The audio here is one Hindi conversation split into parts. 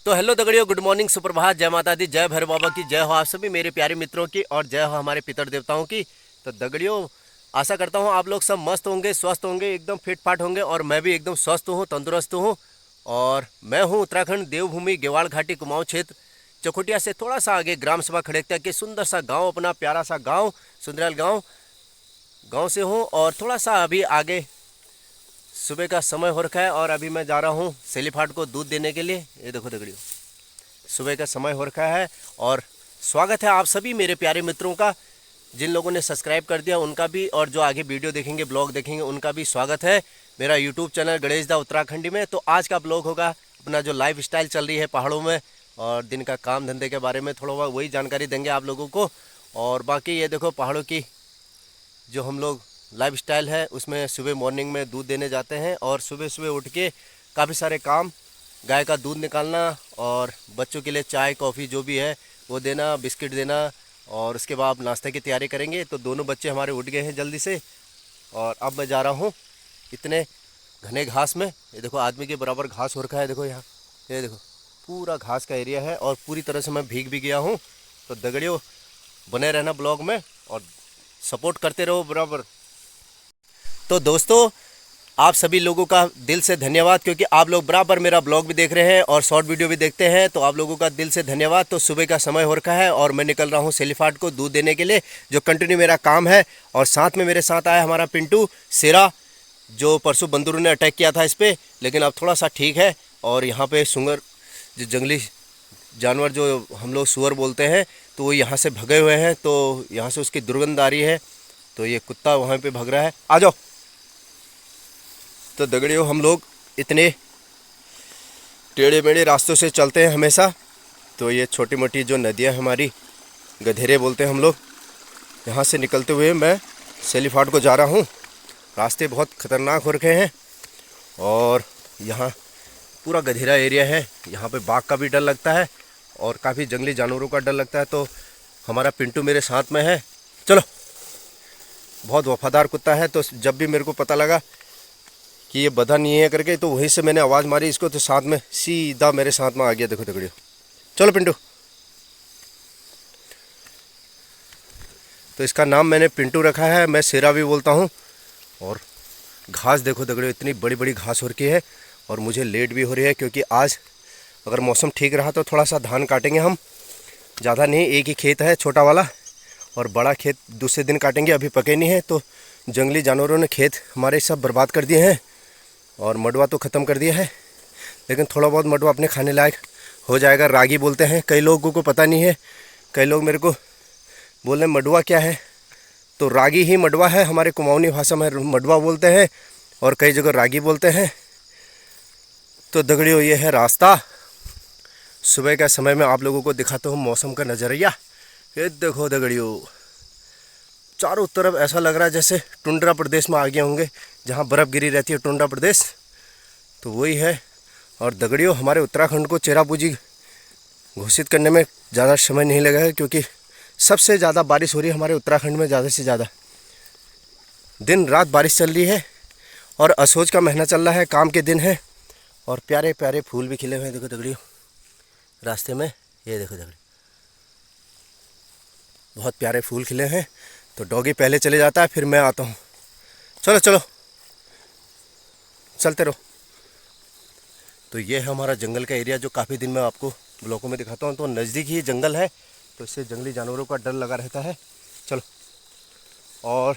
तो हेलो दगड़ियों, गुड मॉर्निंग, सुप्रभात, जय माता दी, जय भैरव बाबा की जय हो आप सभी मेरे प्यारे मित्रों की, और जय हो हमारे पितर देवताओं की। तो दगड़ियों, आशा करता हूँ आप लोग सब मस्त होंगे, स्वस्थ होंगे, एकदम फिट फाट होंगे, और मैं भी एकदम स्वस्थ हूँ, तंदुरुस्त हूँ। और मैं हूँ उत्तराखंड देवभूमि गेवाड़ घाटी कुमाऊं क्षेत्र, चकोटिया से थोड़ा सा आगे, ग्राम सभा खड़ेकता के सुंदर सा गाँव, अपना प्यारा सा गाँव सुंदरयाल गाँव गाँव से हूँ। और थोड़ा सा अभी आगे सुबह का समय हो रखा है, और अभी मैं जा रहा हूँ सेलीफाट को दूध देने के लिए। ये देखो दगड़ियों, सुबह का समय हो रखा है, और स्वागत है आप सभी मेरे प्यारे मित्रों का। जिन लोगों ने सब्सक्राइब कर दिया उनका भी, और जो आगे वीडियो देखेंगे, ब्लॉग देखेंगे, उनका भी स्वागत है मेरा यूट्यूब चैनल गणेश दा उत्तराखंडी में। तो आज का ब्लॉग होगा अपना जो लाइफ स्टाइल चल रही है पहाड़ों में, और दिन का काम धंधे के बारे में थोड़ा वही जानकारी देंगे आप लोगों को। और बाकी ये देखो पहाड़ों की जो हम लोग लाइफ स्टाइल है, उसमें सुबह मॉर्निंग में दूध देने जाते हैं, और सुबह सुबह उठ के काफ़ी सारे काम, गाय का दूध निकालना, और बच्चों के लिए चाय कॉफ़ी जो भी है वो देना, बिस्किट देना, और उसके बाद नाश्ते की तैयारी करेंगे। तो दोनों बच्चे हमारे उठ गए हैं जल्दी से, और अब मैं जा रहा हूँ इतने घने घास में। ये देखो आदमी के बराबर घास हो रखा है, देखो यहाँ, ये देखो पूरा घास का एरिया है, और पूरी तरह से मैं भीग भी गया हूँ। तो दगड़ियों, बने रहना ब्लॉग में और सपोर्ट करते रहो बराबर। तो दोस्तों, आप सभी लोगों का दिल से धन्यवाद, क्योंकि आप लोग बराबर मेरा ब्लॉग भी देख रहे हैं और शॉर्ट वीडियो भी देखते हैं। तो आप लोगों का दिल से धन्यवाद। तो सुबह का समय हो रखा है, और मैं निकल रहा हूं सेलीफाट को दूध देने के लिए, जो कंटिन्यू मेरा काम है। और साथ में मेरे साथ आया हमारा पिंटू शेरा, जो परसों बंदरों ने अटैक किया था इस पर, लेकिन अब थोड़ा सा ठीक है। और यहाँ पर सुअर, जो जंगली जानवर जो हम लोग सुअर बोलते हैं, तो वो यहाँ से भगे हुए हैं, तो यहाँ से उसकी दुर्गंध आ रही है। तो ये कुत्ता वहाँ पर भग रहा है, आ जाओ। तो दगड़ियों, हम लोग इतने टेढ़े मेढ़े रास्तों से चलते हैं हमेशा। तो ये छोटी मोटी जो नदियाँ हमारी, गधेरे बोलते हैं हम लोग, यहाँ से निकलते हुए मैं सेलीफाट को जा रहा हूँ। रास्ते बहुत ख़तरनाक हो रखे हैं, और यहाँ पूरा गधेरा एरिया है। यहाँ पे बाघ का भी डर लगता है, और काफ़ी जंगली जानवरों का डर लगता है। तो हमारा पिंटू मेरे साथ में है, चलो। बहुत वफादार कुत्ता है, तो जब भी मेरे को पता लगा कि ये बधा नहीं है करके, तो वहीं से मैंने आवाज़ मारी इसको, तो साथ में सीधा मेरे साथ में आ गया। देखो दगड़ियों, चलो पिंटू। तो इसका नाम मैंने पिंटू रखा है, मैं शेरा भी बोलता हूँ। और घास देखो दगड़ियों, इतनी बड़ी बड़ी घास हो रखी है, और मुझे लेट भी हो रही है, क्योंकि आज अगर मौसम ठीक रहा तो थोड़ा सा धान काटेंगे हम, ज़्यादा नहीं, एक ही खेत है छोटा वाला, और बड़ा खेत दूसरे दिन काटेंगे, अभी पके नहीं है। तो जंगली जानवरों ने खेत हमारे सब बर्बाद कर दिए हैं, और मडवा तो ख़त्म कर दिया है, लेकिन थोड़ा बहुत मडवा अपने खाने लायक हो जाएगा। रागी बोलते हैं, कई लोगों को पता नहीं है, कई लोग मेरे को बोल रहे मडवा क्या है, तो रागी ही मडवा है। हमारे कुमाऊनी भाषा में मडवा बोलते हैं, और कई जगह रागी बोलते हैं। तो दगड़ियों, ये है रास्ता। सुबह का समय में आप लोगों को दिखाता हूँ मौसम का नज़रिया। ये देखो दगड़ियों, चारों तरफ ऐसा लग रहा है जैसे टुंड्रा प्रदेश में आ गए होंगे, जहाँ बर्फ़ गिरी रहती है, टुंड्रा प्रदेश, तो वही है। और दगड़ियों, हमारे उत्तराखंड को चेरापूंजी घोषित करने में ज़्यादा समय नहीं लगा है, क्योंकि सबसे ज़्यादा बारिश हो रही है हमारे उत्तराखंड में, ज़्यादा से ज़्यादा दिन रात बारिश चल रही है, और असोज का महीना चल रहा है, काम के दिन है, और प्यारे प्यारे फूल भी खिले हुए हैं। देखो दगड़ियों, रास्ते में ये देखो दगड़ियों, बहुत प्यारे फूल खिले हैं। तो डॉगी पहले चले जाता है, फिर मैं आता हूँ। चलो चलो, चलते रहो। तो ये है हमारा जंगल का एरिया, जो काफ़ी दिन में आपको ब्लॉगों में दिखाता हूँ। तो नज़दीक ही जंगल है, तो इससे जंगली जानवरों का डर लगा रहता है। चलो। और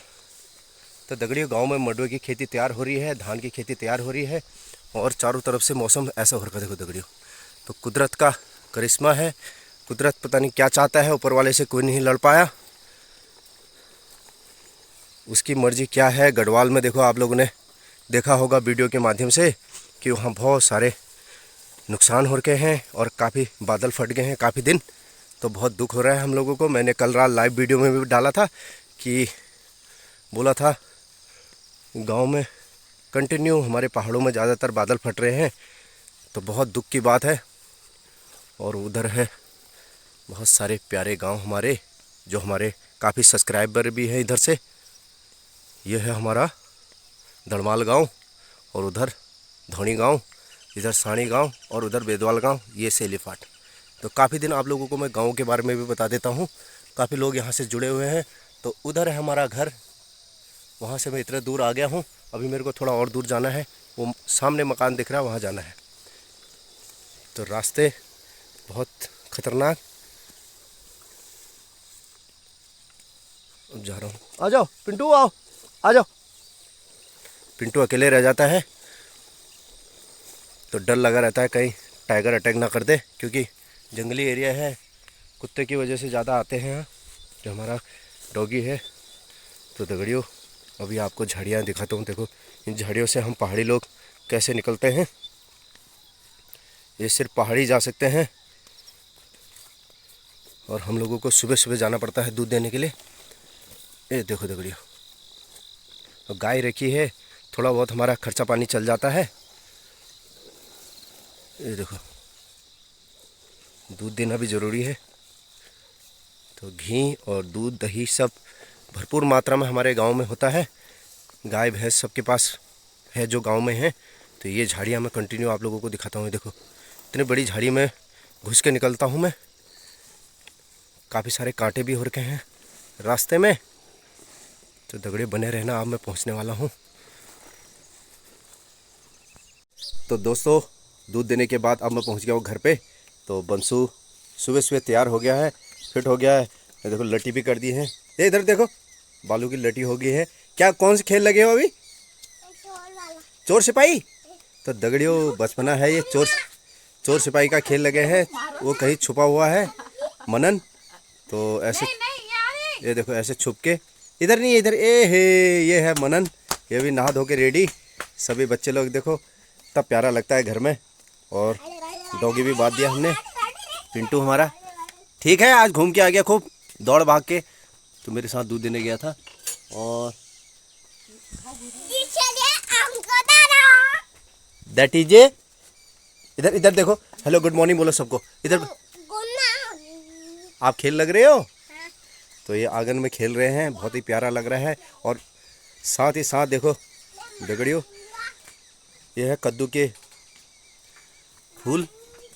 तो दगड़ियों, गांव में मडवे की खेती तैयार हो रही है, धान की खेती तैयार हो रही है, और चारों तरफ से मौसम ऐसा हो रखा है। देखो दगड़ियों, तो कुदरत का करिश्मा है। कुदरत पता नहीं क्या चाहता है, ऊपर वाले से कोई नहीं लड़ पाया, उसकी मर्जी क्या है। गढ़वाल में देखो, आप लोगों ने देखा होगा वीडियो के माध्यम से, कि वहाँ बहुत सारे नुकसान हो रखे हैं, और काफ़ी बादल फट गए हैं काफ़ी दिन। तो बहुत दुख हो रहा है हम लोगों को। मैंने कल रात लाइव वीडियो में भी डाला था, कि बोला था गांव में कंटिन्यू हमारे पहाड़ों में ज़्यादातर बादल फट रहे हैं, तो बहुत दुख की बात है। और उधर है बहुत सारे प्यारे गांव हमारे, जो हमारे काफ़ी सब्सक्राइबर भी हैं इधर से। ये है हमारा दड़माल गांव, और उधर धौनी गांव, इधर साणी गांव और उधर बेदवाल गांव, ये सेलीफाट। तो काफ़ी दिन आप लोगों को मैं गांव के बारे में भी बता देता हूं। काफ़ी लोग यहां से जुड़े हुए हैं। तो उधर है हमारा घर, वहां से मैं इतना दूर आ गया हूं। अभी मेरे को थोड़ा और दूर जाना है, वो सामने मकान दिख रहा है वहाँ जाना है। तो रास्ते बहुत खतरनाक। अब जा रहा हूँ। आ जाओ पिंटू, आओ आ जाओ। पिंटू अकेले रह जाता है तो डर लगा रहता है कहीं टाइगर अटैक ना कर दे, क्योंकि जंगली एरिया है, कुत्ते की वजह से ज़्यादा आते हैं यहाँ। जो हमारा डॉगी है। तो दगड़ियों अभी आपको झाड़ियाँ दिखाता हूँ। देखो इन झाड़ियों से हम पहाड़ी लोग कैसे निकलते हैं। ये सिर्फ पहाड़ी जा सकते हैं और हम लोगों को सुबह सुबह जाना पड़ता है दूध देने के लिए। ये देखो दगड़ियों, तो गाय रखी है, थोड़ा बहुत हमारा खर्चा पानी चल जाता है। ये देखो दूध देना भी ज़रूरी है। तो घी और दूध दही सब भरपूर मात्रा में हमारे गांव में होता है। गाय भैंस सबके पास है जो गांव में है। तो ये झाड़ियाँ मैं कंटिन्यू आप लोगों को दिखाता हूँ। देखो इतनी बड़ी झाड़ी में घुस के निकलता हूँ मैं। काफ़ी सारे कांटे भी हो रखे हैं रास्ते में। तो दगड़े बने रहना, अब मैं पहुँचने वाला हूँ। तो दोस्तों दूध देने के बाद अब मैं पहुँच गया हूँ घर पे। तो बंसू सुबह सुबह तैयार हो गया है, फिट हो गया है। ये देखो लट्टी भी कर दी है। ये इधर देखो बालू की लट्टी हो गई है। क्या कौन से खेल लगे हो अभी? चोर सिपाही। तो दगड़ियों बचपना है ये, चोर सिपाही का खेल लगे हैं। वो कहीं छुपा हुआ है मनन। तो ऐसे ये देखो ऐसे छुप के, इधर नहीं इधर, ए हे ये है मनन। ये भी नहा धो के रेडी। सभी बच्चे लोग देखो तब प्यारा लगता है घर में। और डॉगी भी बांध दिया हमने। पिंटू हमारा ठीक है, आज घूम के आ गया खूब दौड़ भाग के। तो मेरे साथ दूध देने गया था। और दैट इज ए, इधर इधर देखो, हेलो गुड मॉर्निंग बोलो सबको। इधर आप खेल लग रहे हो। तो ये आंगन में खेल रहे हैं, बहुत ही प्यारा लग रहा है। और साथ ही साथ देखो दगड़ियों ये है कद्दू के फूल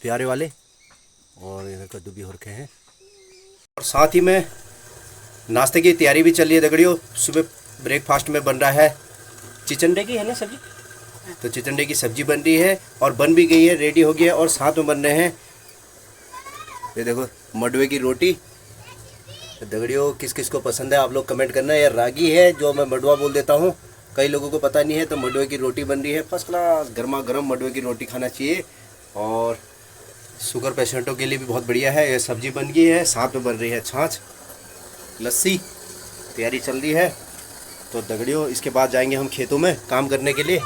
प्यारे वाले, और इधर कद्दू भी हो रखे हैं। और साथ ही में नाश्ते की तैयारी भी चल रही है दगड़ियों। सुबह ब्रेकफास्ट में बन रहा है चिचंडे की है ना सब्जी। तो चिचंडे की सब्जी बन रही है और बन भी गई है, रेडी हो गई है। और साथ में बन रहे हैं ये देखो मडवे की रोटी। दगड़ियों किस किस को पसंद है आप लोग कमेंट करना। यह रागी है जो मैं मडवा बोल देता हूँ, कई लोगों को पता नहीं है। तो मडवे की रोटी बन रही है, फर्स्ट क्लास गर्मा गर्म मडवे की रोटी खाना चाहिए। और शुगर पेशेंटों के लिए भी बहुत बढ़िया है। ये सब्जी बन गई है, साथ में बन रही है छाछ, लस्सी तैयारी चल रही है। तो दगड़ियों इसके बाद जाएंगे हम खेतों में काम करने के लिए।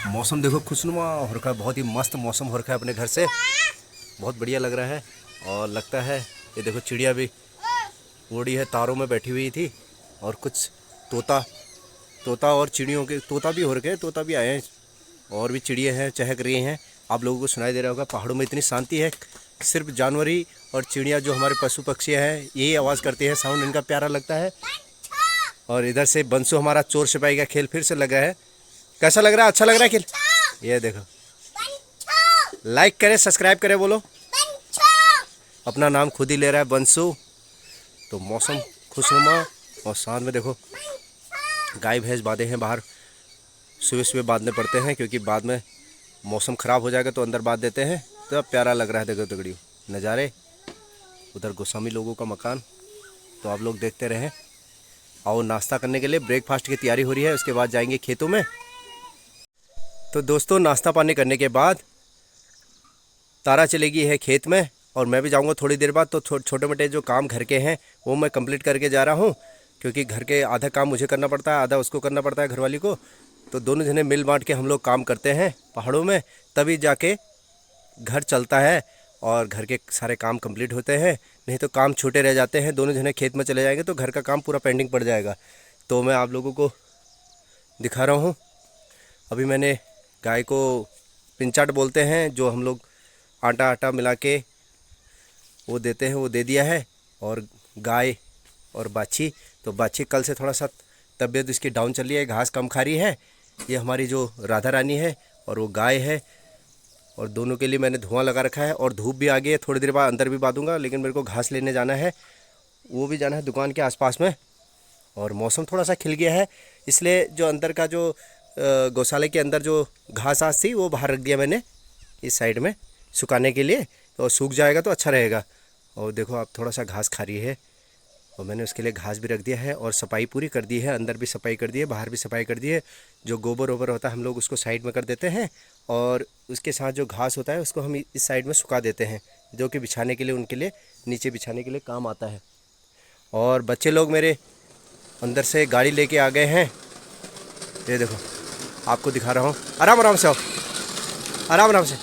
मौसम देखो खुशनुमा हो रखा है, बहुत ही मस्त मौसम हो रखा है अपने घर से, बहुत बढ़िया लग रहा है। और लगता है ये देखो चिड़िया भी उड़ी है, तारों में बैठी हुई थी। और कुछ तोता और चिड़ियों के, तोता भी हो रखे हैं, तोता भी आए हैं, और भी चिड़िया हैं चहक रही हैं। आप लोगों को सुनाई दे रहा होगा। पहाड़ों में इतनी शांति है, सिर्फ जानवर ही और चिड़िया जो हमारे पशु पक्षी हैं यही आवाज़ करती है, साउंड इनका प्यारा लगता है। और इधर से बंसू हमारा चोर सिपाही का खेल फिर से लगा है। कैसा लग रहा है? अच्छा लग रहा है खेल। ये देखो लाइक करें सब्सक्राइब करें बोलो। अपना नाम खुद ही ले रहा है बंसू। तो मौसम खुशनुमा। और साथ में देखो गाय भैंस बांधे हैं बाहर, सुबह सुबह बांधने पड़ते हैं क्योंकि बाद में मौसम ख़राब हो जाएगा तो अंदर बांध देते हैं। तो प्यारा लग रहा है देखो दगड़ी नज़ारे। उधर गोस्वामी लोगों का मकान। तो आप लोग देखते रहें। आओ नाश्ता करने के लिए, ब्रेकफास्ट की तैयारी हो रही है, उसके बाद जाएंगे खेतों में। तो दोस्तों नाश्ता पानी करने के बाद तारा चलेगी है खेत में, और मैं भी जाऊंगा थोड़ी देर बाद। तो छोटे मोटे जो काम घर के हैं वो मैं कंप्लीट करके जा रहा हूं, क्योंकि घर के आधा काम मुझे करना पड़ता है, आधा उसको करना पड़ता है घरवाली को। तो दोनों जने मिल बांट के हम लोग काम करते हैं पहाड़ों में, तभी जाके घर चलता है और घर के सारे काम कंप्लीट होते हैं। नहीं तो काम छूटे रह जाते हैं, दोनों जने खेत में चले जाएंगे तो घर का काम पूरा पेंडिंग पड़ जाएगा। तो मैं आप लोगों को दिखा रहा हूँ। अभी मैंने गाय को पिंचाट बोलते हैं, जो हम लोग आटा मिला के वो देते हैं, वो दे दिया है। और गाय और बाछी, तो बाछी कल से थोड़ा सा तबीयत इसकी डाउन चल रही है, घास कम खा रही है। ये हमारी जो राधा रानी है, और वो गाय है और दोनों के लिए मैंने धुआं लगा रखा है और धूप भी आ गई है। थोड़ी देर बाद अंदर भी बांधूंगा, लेकिन मेरे को घास लेने जाना है, वो भी जाना है दुकान के आसपास में। और मौसम थोड़ा सा खिल गया है, इसलिए जो अंदर का जो गौशाले के अंदर जो घास आस थी वो बाहर रख दिया मैंने इस साइड में सुखाने के लिए, तो सूख जाएगा तो अच्छा रहेगा। और देखो आप थोड़ा सा घास खा रही है, और मैंने उसके लिए घास भी रख दिया है और सफाई पूरी कर दी है। अंदर भी सफाई कर दी है, बाहर भी सफाई कर दी है। जो गोबर वोबर होता है हम लोग उसको साइड में कर देते हैं, और उसके साथ जो घास होता है उसको हम इस साइड में सुखा देते हैं, जो कि बिछाने के लिए, उनके लिए नीचे बिछाने के लिए काम आता है। और बच्चे लोग मेरे अंदर से गाड़ी लेके आ गए हैं, ये देखो आपको दिखा रहा हूँ। आराम आराम से आओ, आराम आराम से।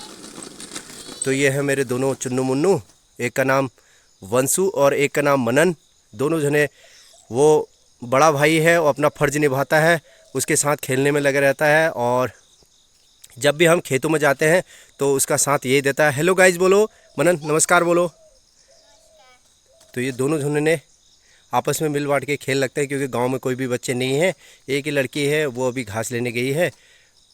तो ये है मेरे दोनों चुन्नू मुन्नू, एक का नाम वंशु और एक का नाम मनन। दोनों जने, वो बड़ा भाई है, वो अपना फ़र्ज निभाता है, उसके साथ खेलने में लगे रहता है। और जब भी हम खेतों में जाते हैं तो उसका साथ यही देता है। हेलो गाइज बोलो, मनन नमस्कार बोलो। तो ये दोनों जने ने आपस में मिल बांट के खेल लगते हैं, क्योंकि गांव में कोई भी बच्चे नहीं है। एक ही लड़की है, वो अभी घास लेने गई है,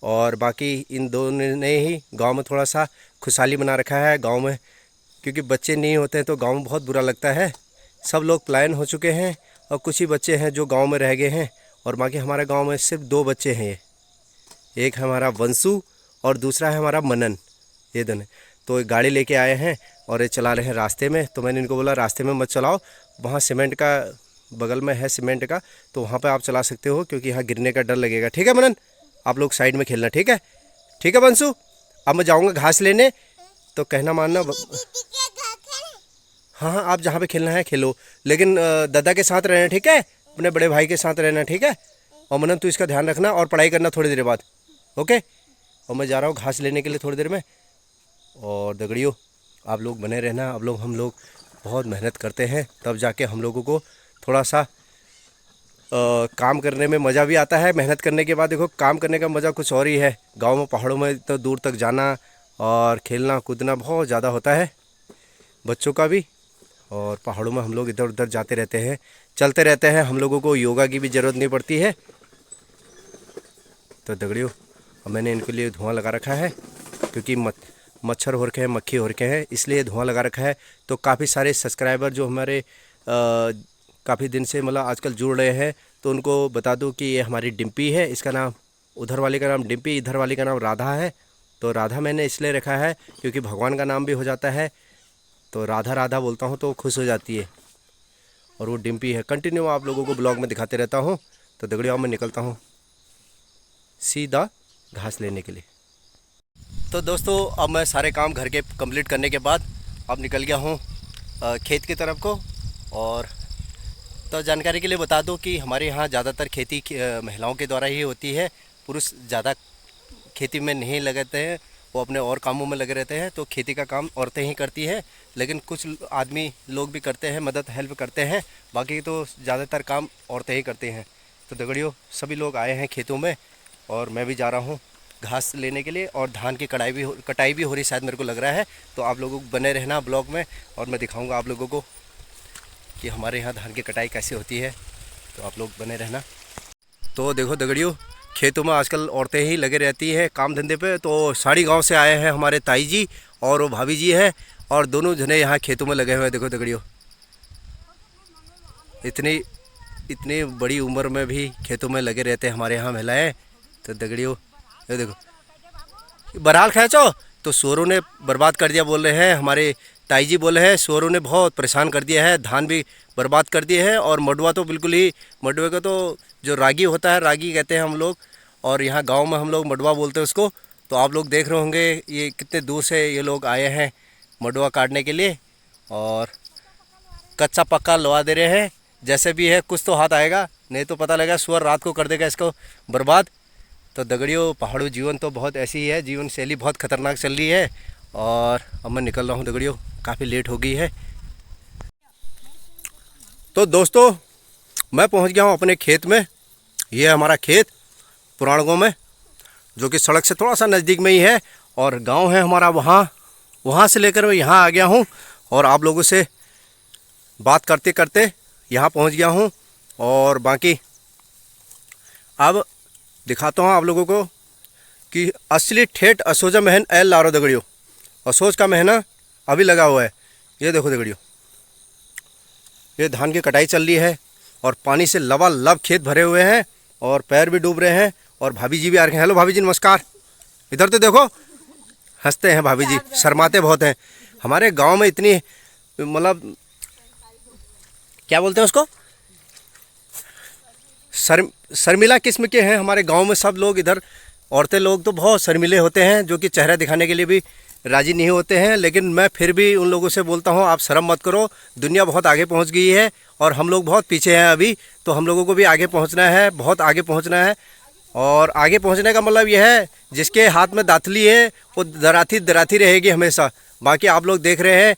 और बाकी इन दोनों ने ही गांव में थोड़ा सा खुशहाली बना रखा है गांव में। क्योंकि बच्चे नहीं होते हैं तो गांव में बहुत बुरा लगता है। सब लोग पलायन हो चुके हैं और कुछ ही बच्चे हैं जो गांव में रह गए हैं, और बाकी हमारे गांव में सिर्फ 2 बच्चे हैं। एक है हमारा वंशु और दूसरा है हमारा मनन, ये दोनों। तो एक गाड़ी लेके आए हैं और ये चला रहे हैं रास्ते में। तो मैंने इनको बोला रास्ते में मत चलाओ, वहाँ सीमेंट का बगल में है सीमेंट का, तो वहाँ पे आप चला सकते हो, क्योंकि यहाँ गिरने का डर लगेगा। ठीक है मनन, आप लोग साइड में खेलना, ठीक है? ठीक है वंशु, अब मैं जाऊँगा घास लेने, तो कहना मानना। हाँ हाँ, आप जहाँ पे खेलना है खेलो, लेकिन दादा के साथ रहना, ठीक है? अपने बड़े भाई के साथ रहना, ठीक है? और मनन तू इसका ध्यान रखना और पढ़ाई करना थोड़ी देर बाद, ओके? और मैं जा रहा हूँ घास लेने के लिए थोड़ी देर में। और दगड़ियों, आप लोग बने रहना। हम लोग बहुत मेहनत करते हैं, तब जाके हम लोगों को थोड़ा सा काम करने में मज़ा भी आता है। मेहनत करने के बाद देखो, काम करने का मज़ा कुछ और ही है। गांव में पहाड़ों में तो दूर तक जाना और खेलना कूदना बहुत ज़्यादा होता है, बच्चों का भी। और पहाड़ों में हम लोग इधर उधर जाते रहते हैं, चलते रहते हैं। हम लोगों को योगा की भी ज़रूरत नहीं पड़ती है। तो दगड़ियों, मैंने इनके लिए धुआं लगा रखा है, क्योंकि मच्छर हो रखे हैं, मक्खी हो रखे हैं, इसलिए धुआं लगा रखा है। तो काफ़ी सारे सब्सक्राइबर जो हमारे काफ़ी दिन से मतलब आजकल जुड़ रहे हैं, तो उनको बता दूं कि ये हमारी डिम्पी है। इसका नाम, उधर वाले का नाम डिम्पी, इधर वाले का नाम राधा है। तो राधा मैंने इसलिए रखा है क्योंकि भगवान का नाम भी हो जाता है, तो राधा राधा बोलता हूँ तो खुश हो जाती है। और वो डिम्पी है। कंटिन्यू आप लोगों को ब्लॉग में दिखाते रहता हूँ। तो दगड़ियों, मैं निकलता हूँ सीधा घास लेने के लिए। तो दोस्तों, अब मैं सारे काम घर के कंप्लीट करने के बाद अब निकल गया हूँ खेत की तरफ को। और तो जानकारी के लिए बता दूं कि हमारे यहाँ ज़्यादातर खेती महिलाओं के द्वारा ही होती है। पुरुष ज़्यादा खेती में नहीं लगते हैं, वो अपने और कामों में लगे रहते हैं। तो खेती का काम औरतें ही करती हैं, लेकिन कुछ आदमी लोग भी करते हैं, मदद हेल्प करते हैं। बाकी तो ज़्यादातर काम औरतें ही करती हैं। तो दगड़ियों, सभी लोग आए हैं खेतों में, और मैं भी जा रहा हूँ घास लेने के लिए। और धान की कटाई भी हो रही शायद, मेरे को लग रहा है। तो आप लोगों को बने रहना ब्लॉग में, और मैं दिखाऊंगा आप लोगों को कि हमारे यहाँ धान की कटाई कैसे होती है। तो आप लोग बने रहना। तो देखो दगड़ियों, खेतों में आजकल औरतें ही लगे रहती हैं काम धंधे पे। तो साड़ी गांव से आए हैं हमारे ताई जी और वो भाभी जी हैं, और दोनों जने यहाँ खेतों में लगे हुए हैं। देखो दगड़ियों, इतनी बड़ी उम्र में भी खेतों में लगे रहते हैं हमारे यहाँ महिलाएँ। तो दगड़ियों, ये देखो, बहरहाल खींचो तो सुअरों ने बर्बाद कर दिया बोल रहे हैं। हमारे ताई जी बोले हैं सुअरों ने बहुत परेशान कर दिया है, धान भी बर्बाद कर दिए हैं। और मडवा तो बिल्कुल ही, मडवे का तो जो रागी होता है, रागी कहते हैं हम लोग, और यहाँ गांव में हम लोग मडवा बोलते हैं उसको। तो आप लोग देख रहे होंगे ये कितने दूर से ये लोग आए हैं मडवा काटने के लिए, और कच्चा पक्का लवा दे रहे हैं। जैसे भी है कुछ तो हाथ आएगा, नहीं तो पता लगा सुअर रात को कर देगा इसको बर्बाद। तो दगड़ियों, पहाड़ों जीवन तो बहुत ऐसी ही है, जीवन शैली बहुत ख़तरनाक चल रही है। और अब मैं निकल रहा हूँ दगड़ियों, काफ़ी लेट हो गई है। तो दोस्तों, मैं पहुँच गया हूँ अपने खेत में। ये है हमारा खेत पुराण गाँव में, जो कि सड़क से थोड़ा सा नज़दीक में ही है। और गांव है हमारा वहाँ से लेकर मैं यहाँ आ गया हूँ, और आप लोगों से बात करते करते यहाँ पहुँच गया हूँ। और बाकी अब दिखाता हूँ आप लोगों को कि असली ठेठ असोजा महन एल लारो दगड़ियों। असोज का महीना अभी लगा हुआ है। ये देखो दगड़ियों, ये धान की कटाई चल रही है और पानी से लबालब खेत भरे हुए हैं और पैर भी डूब रहे हैं और भाभी जी भी आ रहे हैं। हेलो भाभी जी, नमस्कार। इधर तो देखो, हंसते हैं भाभी जी, शर्माते बहुत हैं। हमारे गांव में इतनी मतलब क्या बोलते हैं उसको, शर्मिला किस्म के हैं हमारे गांव में सब लोग। इधर औरतें लोग तो बहुत शर्मिले होते हैं, जो कि चेहरा दिखाने के लिए भी राजी नहीं होते हैं। लेकिन मैं फिर भी उन लोगों से बोलता हूं, आप शर्म मत करो, दुनिया बहुत आगे पहुंच गई है और हम लोग बहुत पीछे हैं अभी। तो हम लोगों को भी आगे पहुंचना है, बहुत आगे पहुंचना है। और आगे पहुंचने का मतलब यह है, जिसके हाथ में दातली है वो दराती दराती रहेगी हमेशा। बाकी आप लोग देख रहे हैं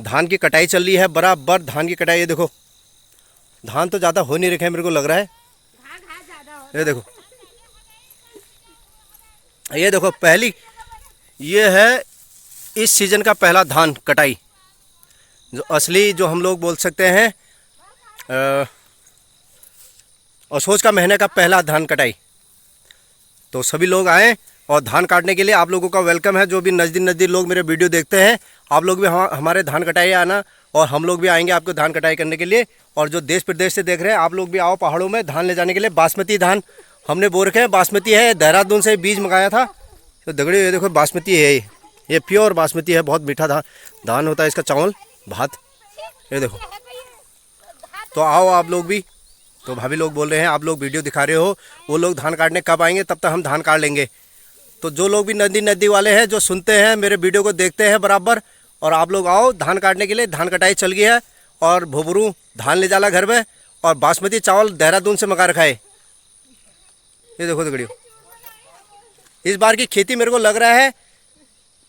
धान की कटाई चल रही है, बराबर धान की कटाई। ये देखो, धान तो ज़्यादा हो नहीं रखे हैं मेरे को लग रहा है। ये देखो, ये देखो, पहली ये है इस सीज़न का पहला धान कटाई, जो असली, जो हम लोग बोल सकते हैं असोज का महीने का पहला धान कटाई। तो सभी लोग आएँ और धान काटने के लिए आप लोगों का वेलकम है। जो भी नज़दीक लोग मेरे वीडियो देखते हैं, आप लोग भी हमारे धान कटाई आना और हम लोग भी आएंगे आपको धान कटाई करने के लिए। और जो देश प्रदेश से देख रहे हैं, आप लोग भी आओ पहाड़ों में धान ले जाने के लिए। बासमती धान हमने बो रखे हैं, बासमती है, देहरादून से बीज मंगाया था। तो दगड़ी ये देखो, बासमती है, ये प्योर बासमती है, बहुत मीठा धान होता है इसका, चावल भात। ये देखो, तो आओ आप लोग भी। तो भाभी लोग बोल रहे हैं आप लोग वीडियो दिखा रहे हो, वो लोग धान काटने कब आएंगे, तब तक हम धान काट लेंगे। तो जो लोग भी नदी वाले हैं, जो सुनते हैं मेरे वीडियो को, देखते हैं बराबर, और आप लोग आओ धान काटने के लिए। धान कटाई चल गई है और भोबरू धान ले जाला घर में, और बासमती चावल देहरादून से मंगा रखा है। ये देखो दगड़ियों, इस बार की खेती मेरे को लग रहा है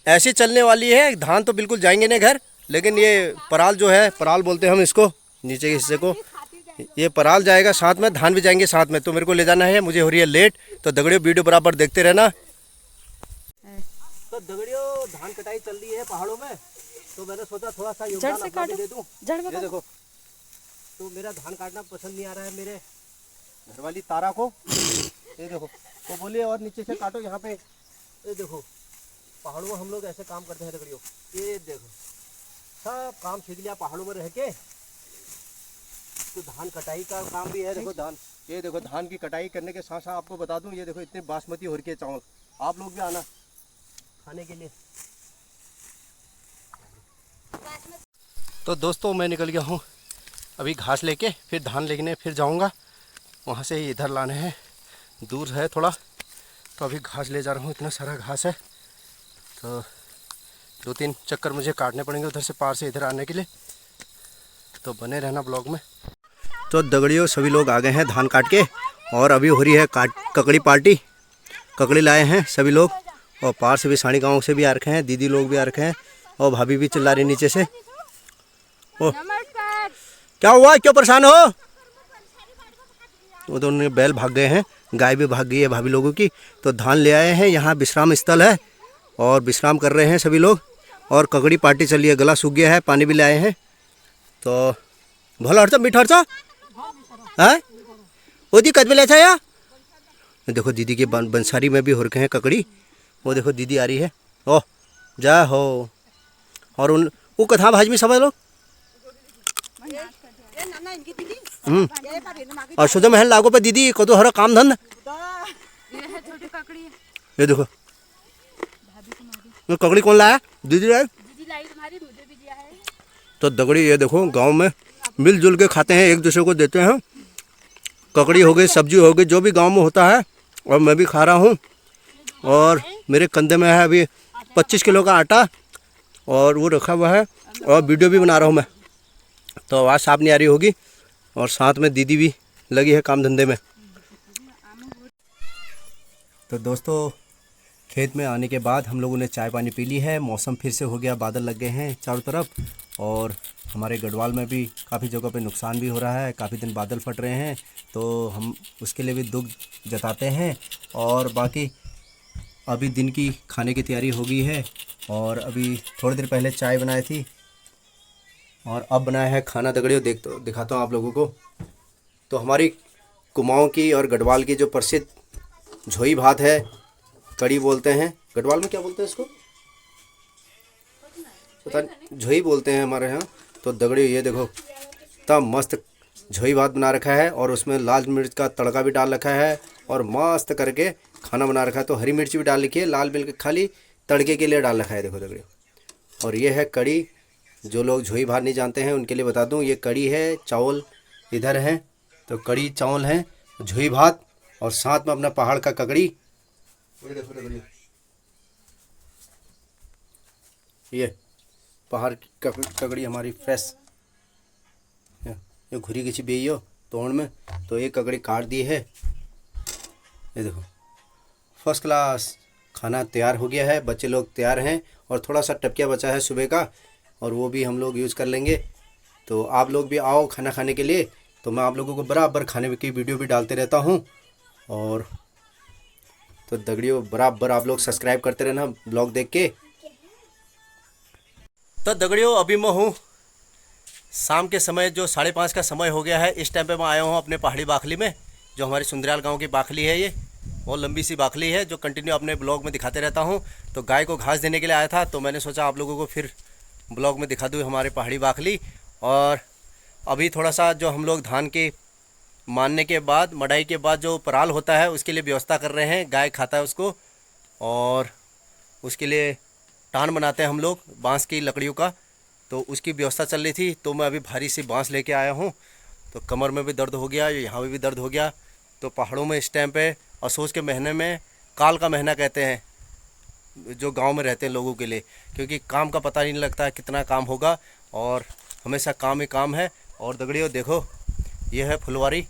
ऐसी चलने वाली है। धान तो बिल्कुल जाएंगे नहीं घर, लेकिन ये पराल जो है, पराल बोलते हैं हम इसको, नीचे के हिस्से को, ये पराल जाएगा साथ में, धान भी जाएंगे साथ में। तो मेरे को ले जाना है, मुझे हो रही है लेट। तो दगड़ियों वीडियो बराबर देखते रहना। तो दगड़ियों धान कटाई चल रही है पहाड़ों में, तो मैंने सोचा थोड़ा सा योगदान अपना भी दे दूं। ये देखो, तो मेरा धान काटना पसंद नहीं आ रहा है मेरे घरवाली तारा को। ये देखो, वो बोलिए और नीचे से काटो यहाँ पे। ये देखो, पहाड़ों में हम लोग ऐसे काम करते हैं दगड़ियों। ये देखो, सब काम सीख लिया पहाड़ों में रह के। तो धान कटाई का काम भी है। देखो धान, ये देखो, धान की कटाई करने के साथ साथ आपको बता दूं, ये देखो इतने बासमती हो रही है चावल। आप लोग भी आना खाने के लिए। तो दोस्तों मैं निकल गया हूँ अभी घास लेके, फिर धान लेने फिर जाऊँगा। वहाँ से इधर लाने हैं, दूर है थोड़ा, तो अभी घास ले जा रहा हूँ। इतना सारा घास है, तो 2-3 चक्कर मुझे काटने पड़ेंगे उधर से पार से इधर आने के लिए। तो बने रहना ब्लॉग में। तो दगड़ियों सभी लोग आ गए हैं धान काट के, और अभी हो रही है ककड़ी पार्टी। ककड़ी लाए हैं सभी लोग, और पार से भी साड़ी गाँव से भी आ रखे हैं, दीदी लोग भी आ रखे हैं, और भाभी भी चिल्ला रही नीचे से। ओ क्या हुआ, क्यों परेशान हो? वो दोनों बैल भाग गए हैं, गाय भी भाग गई है भाभी लोगों की। तो धान ले आए हैं, यहाँ विश्राम स्थल है और विश्राम कर रहे हैं सभी लोग। और ककड़ी पार्टी चली है, गला सूख गया है, पानी भी लाए हैं। तो भला हर्चा मीठा हर्चा है वो दी कद में ले या। देखो दीदी के बंसारी में भी हो रखे हैं ककड़ी। वो देखो दीदी आ रही है, ओह जा हो। और उन वो कथा भाज में सब लोग और सोचा महल लागो पे दीदी को तो हर काम धंधा। ये देखो ककड़ी कौन लाया, दीदी लाए। तो दगड़ी ये देखो, गांव में मिलजुल के खाते हैं, एक दूसरे को देते हैं। ककड़ी हो गई, सब्जी हो गई, जो भी गांव में होता है, और मैं भी खा रहा हूँ। और मेरे कंधे में है अभी 25 किलो का आटा, और वो रखा हुआ है, और वीडियो भी बना रहा हूँ मैं। तो आवाज़ साफ नहीं आ रही होगी, और साथ में दीदी भी लगी है काम धंधे में। तो दोस्तों खेत में आने के बाद हम लोगों ने चाय पानी पी ली है। मौसम फिर से हो गया, बादल लग गए हैं चारों तरफ, और हमारे गढ़वाल में भी काफ़ी जगहों पे नुकसान भी हो रहा है। काफ़ी दिन बादल फट रहे हैं, तो हम उसके लिए भी दुख जताते हैं। और बाकी अभी दिन की खाने की तैयारी हो गई है, और अभी थोड़ी देर पहले चाय बनाई थी, और अब बनाया है खाना। दगड़ियों दिखाता हूँ आप लोगों को। तो हमारी कुमाऊँ की और गढ़वाल की जो प्रसिद्ध झोई भात है, कड़ी बोलते हैं, गढ़वाल में क्या बोलते हैं इसको, पता नहीं, झोई बोलते हैं हमारे यहाँ। तो दगड़ियों ये देखो इतना मस्त झोई भात बना रखा है और उसमें लाल मिर्च का तड़का भी डाल रखा है और मस्त करके खाना बना रखा है। तो हरी मिर्च भी डाल रखी है, लाल मिर्च खाली तड़के के लिए डाल रखा है, देखो दगड़ियों। और ये है कड़ी। जो लोग झोई भात नहीं जानते हैं उनके लिए बता दूं, ये कड़ी है, चावल इधर है, तो कड़ी चावल है, झोई भात और साथ में अपना पहाड़ का ककड़ी। ये देखो दगड़ियों, ये पहाड़ की ककड़ी हमारी फ्रेश, ये घुरी किसी बेई हो तोड़ में, तो एक ककड़ी काट दी है। ये देखो फर्स्ट क्लास खाना तैयार हो गया है, बच्चे लोग तैयार हैं और थोड़ा सा टपकिया बचा है सुबह का, और वो भी हम लोग यूज़ कर लेंगे। तो आप लोग भी आओ खाना खाने के लिए। तो मैं आप लोगों को बराबर खाने की वीडियो भी डालते रहता हूँ। और तो दगड़ियों बराबर आप लोग सब्सक्राइब करते रहना ब्लॉग देख के। तो दगड़ियों अभी मैं हूँ शाम के समय, जो 5:30 का समय हो गया है। इस टाइम पे मैं आया हूँ अपने पहाड़ी बाखली में, जो हमारी सुंदरियाल गांव की बाखली है। ये बहुत लंबी सी बाखली है जो कंटिन्यू अपने ब्लॉग में दिखाते रहता हूँ। तो गाय को घास देने के लिए आया था, तो मैंने सोचा आप लोगों को फिर ब्लॉग में दिखा दूँ हमारे पहाड़ी बाखली। और अभी थोड़ा सा जो हम लोग धान के मानने के बाद, मड़ाई के बाद जो पराल होता है उसके लिए व्यवस्था कर रहे हैं। गाय खाता है उसको, और उसके लिए टान बनाते हैं हम लोग बांस की लकड़ियों का, तो उसकी व्यवस्था चल रही थी। तो मैं अभी भारी सी बांस लेके आया हूँ, तो कमर में भी दर्द हो गया, यहाँ भी दर्द हो गया। तो पहाड़ों में इस टाइम पे असोज के महीने में काल का महीना कहते हैं जो गांव में रहते हैं लोगों के लिए, क्योंकि काम का पता नहीं लगता कितना काम होगा और हमेशा काम ही काम है। और दगड़ियों देखो ये है फुलवारी,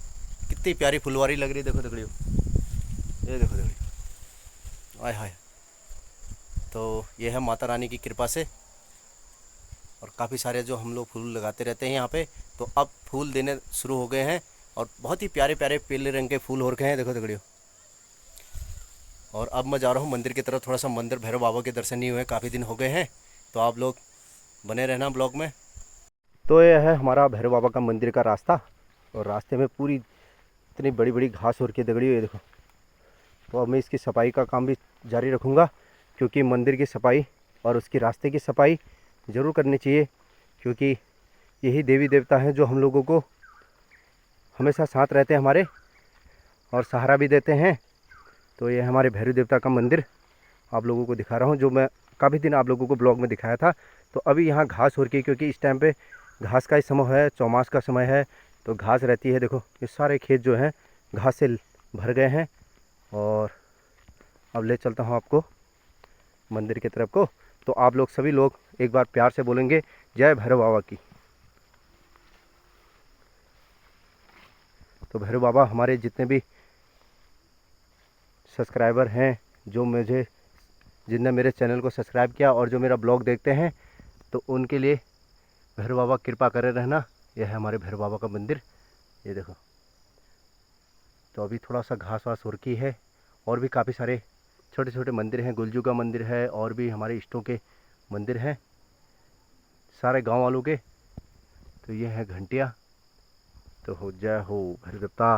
कितनी प्यारी फुलवारी लग रही है, देखो दगड़ियों, ये देखो दगड़ियों, आय हाय। तो ये है माता रानी की कृपा से, और काफ़ी सारे जो हम लोग फूल लगाते रहते हैं यहाँ पे, तो अब फूल देने शुरू हो गए हैं और बहुत ही प्यारे प्यारे पीले रंग के फूल हो रखे हैं, देखो दगड़ियों। और अब मैं जा रहा हूँ मंदिर की तरफ, थोड़ा सा मंदिर भैरव बाबा के दर्शन नहीं हुए, काफ़ी दिन हो गए हैं। तो आप लोग बने रहना ब्लॉग में। तो ये है हमारा भैरव बाबा का मंदिर का रास्ता, और रास्ते में पूरी इतनी बड़ी बड़ी घास हो रखी है दगड़ियों, ये देखो। तो अब मैं इसकी सफाई का काम भी जारी रखूँगा, क्योंकि मंदिर की सफाई और उसकी रास्ते की सफाई ज़रूर करनी चाहिए, क्योंकि यही देवी देवता हैं जो हम लोगों को हमेशा साथ रहते हैं हमारे, और सहारा भी देते हैं। तो ये हमारे भैरव देवता का मंदिर आप लोगों को दिखा रहा हूँ, जो मैं काफ़ी दिन आप लोगों को ब्लॉग में दिखाया था। तो अभी यहाँ घास हो रही है, क्योंकि इस टाइम पे घास का ही समय है, चौमास का समय है, तो घास रहती है। देखो ये सारे खेत जो हैं घास से भर गए हैं। और अब ले चलता हूँ आपको मंदिर की तरफ को। तो आप लोग सभी लोग एक बार प्यार से बोलेंगे जय भैरव बाबा की। तो भैरव बाबा हमारे जितने भी सब्सक्राइबर हैं, जो मुझे जिनने मेरे चैनल को सब्सक्राइब किया और जो मेरा ब्लॉग देखते हैं, तो उनके लिए भैरव बाबा कृपा करे रहना। यह है हमारे भैरव बाबा का मंदिर, ये देखो। तो अभी थोड़ा सा घास वास हो रखी है, और भी काफ़ी सारे छोटे छोटे मंदिर हैं, गुलजू का मंदिर है, और भी हमारे इष्टों के मंदिर हैं सारे गांव वालों के। तो ये है घंटिया। तो हो जय हो भैरव देवता,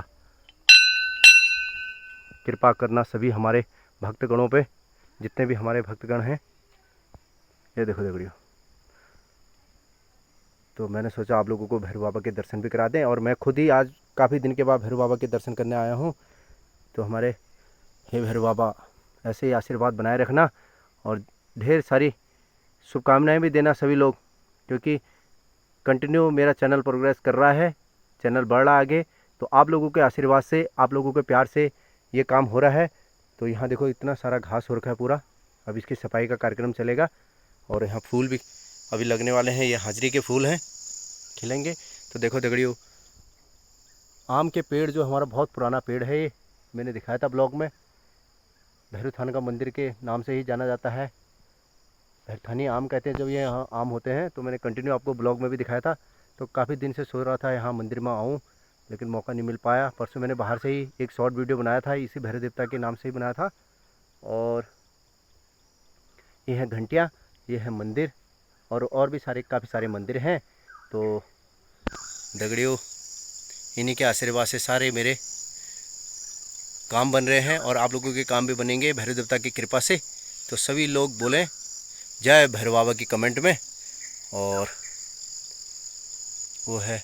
कृपा करना सभी हमारे भक्तगणों पे, जितने भी हमारे भक्तगण हैं। ये देखो दगड़ियों। तो मैंने सोचा आप लोगों को भैरव बाबा के दर्शन भी करा दें, और मैं खुद ही आज काफ़ी दिन के बाद भैरव बाबा के दर्शन करने आया हूँ। तो हमारे हे भैरव बाबा ऐसे ही आशीर्वाद बनाए रखना, और ढेर सारी शुभकामनाएं भी देना सभी लोग, क्योंकि कंटिन्यू मेरा चैनल प्रोग्रेस कर रहा है, चैनल बढ़ रहा है आगे। तो आप लोगों के आशीर्वाद से, आप लोगों के प्यार से ये काम हो रहा है। तो यहाँ देखो इतना सारा घास हो रखा है पूरा, अब इसकी सफाई का कार्यक्रम चलेगा। और यहाँ फूल भी अभी लगने वाले हैं, ये हाजिरी के फूल हैं, खिलेंगे। तो देखो दगड़ियों, आम के पेड़ जो हमारा बहुत पुराना पेड़ है, ये मैंने दिखाया था ब्लॉग में, भैरव थान का मंदिर के नाम से ही जाना जाता है। भैरथानी आम कहते हैं जब ये यहाँ आम होते हैं। तो मैंने कंटिन्यू आपको ब्लॉग में भी दिखाया था। तो काफ़ी दिन से सोच रहा था यहाँ मंदिर में आऊँ, लेकिन मौका नहीं मिल पाया। परसों मैंने बाहर से ही एक शॉर्ट वीडियो बनाया था, इसी भैरव देवता के नाम से ही बनाया था। और ये है घंटिया, ये है मंदिर, और भी सारे काफ़ी सारे मंदिर हैं। तो दगड़ियों इन्हीं के आशीर्वाद से सारे मेरे काम बन रहे हैं और आप लोगों के काम भी बनेंगे भैरव देवता की कृपा से। तो सभी लोग बोलें जय भैरव बाबा की कमेंट में। और वो है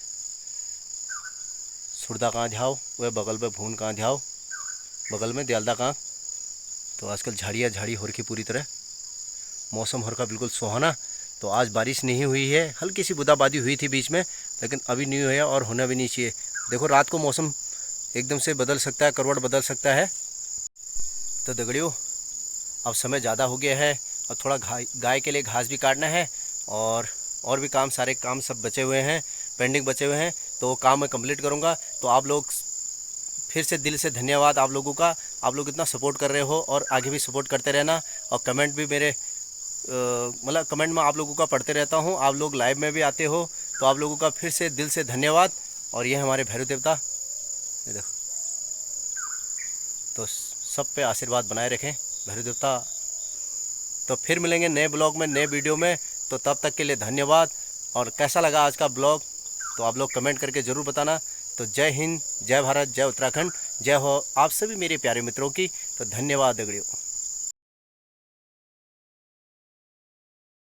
सुरदा कहाँ झाओ, वह बगल में भून कहाँ झाओ, बगल में दयालदा कहाँ। तो आजकल झाड़ियाँ झाड़ी हो रखी पूरी तरह, मौसम हो रखा बिल्कुल सुहाना। तो आज बारिश नहीं हुई है, हल्की सी बूंदाबांदी हुई थी बीच में, लेकिन अभी नहीं हुई है और होना भी नहीं चाहिए। देखो रात को मौसम एकदम से बदल सकता है, करवट बदल सकता है। तो दगड़ियों अब समय ज़्यादा हो गया है और थोड़ा गाय के लिए घास भी काटना है और भी काम, सारे काम सब बचे हुए हैं, पेंडिंग बचे हुए हैं। तो वो काम मैं कंप्लीट करूँगा। तो आप लोग फिर से दिल से धन्यवाद आप लोगों का, आप लोग इतना सपोर्ट कर रहे हो और आगे भी सपोर्ट करते रहना। और कमेंट भी मेरे मतलब कमेंट में आप लोगों का पढ़ते रहता हूँ, आप लोग लाइव में भी आते हो, तो आप लोगों का फिर से दिल से धन्यवाद। और ये हमारे भैरव देवता, ये देखो, तो सब पे आशीर्वाद बनाए रखें भैरव देवता। तो फिर मिलेंगे नए ब्लॉग में, नए वीडियो में। तो तब तक के लिए धन्यवाद। और कैसा लगा आज का ब्लॉग तो आप लोग कमेंट करके ज़रूर बताना। तो जय हिंद, जय भारत, जय उत्तराखंड, जय हो आप सभी मेरे प्यारे मित्रों की। तो धन्यवाद दगड़ियों।